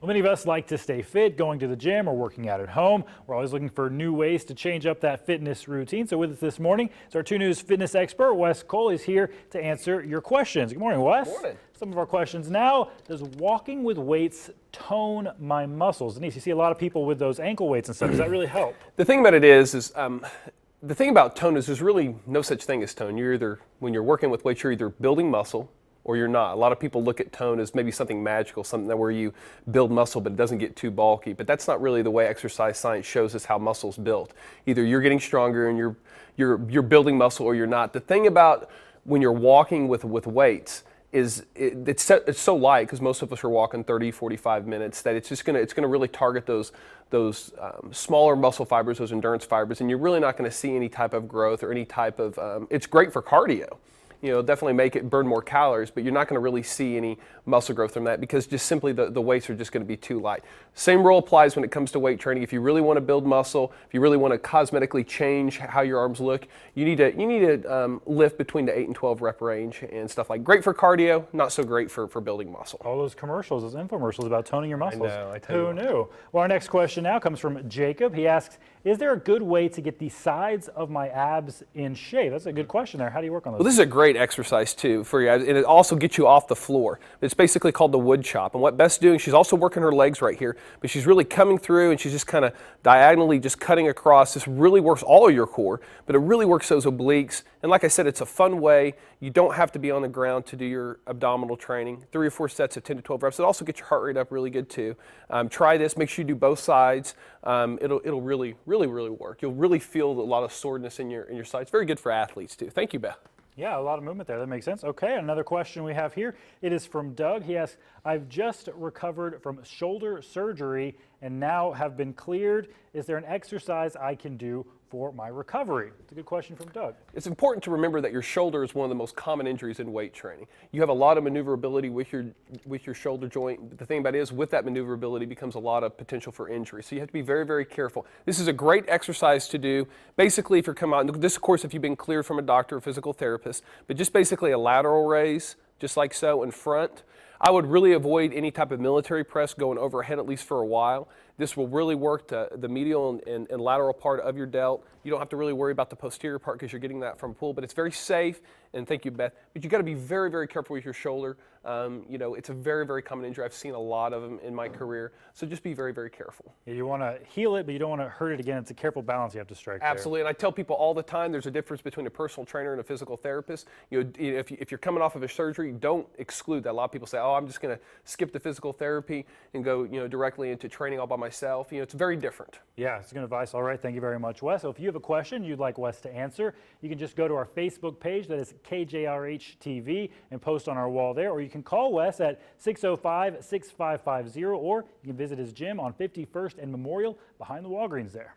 Well, many of us like to stay fit, going to the gym or working out at home. We're always looking for new ways to change up that fitness routine. So with us this morning is our 2 News fitness expert, Wes Cole. He's here to answer your questions. Good morning, Wes. Good morning. Some of our questions now. Does walking with weights tone my muscles? Denise, you see a lot of people with those ankle weights and stuff. Does that really help? The thing about it is the thing about tone is there's really no such thing as tone. When you're working with weights, you're either building muscle or you're not. A lot of people look at tone as maybe something magical, something that where you build muscle but it doesn't get too bulky. But that's not really the way exercise science shows us how muscle's built. Either you're getting stronger and you're building muscle or you're not. The thing about when you're walking with weights is it's so light, because most of us are walking 30, 45 minutes, that it's gonna really target those smaller muscle fibers, those endurance fibers, and you're really not going to see any type of growth or any type of. It's great for cardio. Definitely make it burn more calories, but you're not going to really see any muscle growth from that, because just simply the weights are just going to be too light. Same rule applies when it comes to weight training. If you really want to build muscle, if you really want to cosmetically change how your arms look, you need to lift between the 8 and 12 rep range and stuff like. Great for cardio, not so great for building muscle. All those commercials, those infomercials about toning your muscles. I know, I tell you Who knew? Well, our next question now comes from Jacob. He asks, is there a good way to get the sides of my abs in shape? That's a good question there. How do you work on those? Well, this is a great exercise too for you, and it also gets you off the floor. It's basically called the wood chop. And what Beth's doing, she's also working her legs right here, but she's really coming through and she's just kind of diagonally just cutting across. This really works all of your core, but it really works those obliques. And like I said, it's a fun way. You don't have to be on the ground to do your abdominal training. 3 or 4 sets of 10 to 12 reps. It also gets your heart rate up really good too. Try this. Make sure you do both sides. It'll really work. You'll really feel a lot of soreness in your sides. Very good for athletes too. Thank you, Beth. Yeah, a lot of movement there. That makes sense. Okay, another question we have here. It is from Doug. He asks, I've just recovered from shoulder surgery and now have been cleared. Is there an exercise I can do for my recovery? It's a good question from Doug. It's important to remember that your shoulder is one of the most common injuries in weight training. You have a lot of maneuverability with your shoulder joint. But the thing about it is, with that maneuverability becomes a lot of potential for injury. So you have to be very, very careful. This is a great exercise to do. Basically, if you're coming out, this of course if you've been cleared from a doctor or physical therapist, but just basically a lateral raise, just like so in front. I would really avoid any type of military press going overhead, at least for a while. This will really work the medial and lateral part of your delt. You don't have to really worry about the posterior part because you're getting that from pull, but it's very safe. And thank you, Beth. But you got to be very, very careful with your shoulder. It's a very, very common injury. I've seen a lot of them in my career. So just be very, very careful. Yeah, you want to heal it, but you don't want to hurt it again. It's a careful balance you have to strike there. Absolutely. And I tell people all the time, there's a difference between a personal trainer and a physical therapist. If you're coming off of a surgery, don't exclude that. A lot of people say, oh, I'm just going to skip the physical therapy and go directly into training all by myself. It's very different. Yeah, it's good advice. All right, thank you very much, Wes. So if you have a question you'd like Wes to answer, you can just go to our Facebook page, that is KJRH TV, and post on our wall there, or you can call Wes at 605-6550, or you can visit his gym on 51st and Memorial behind the Walgreens there.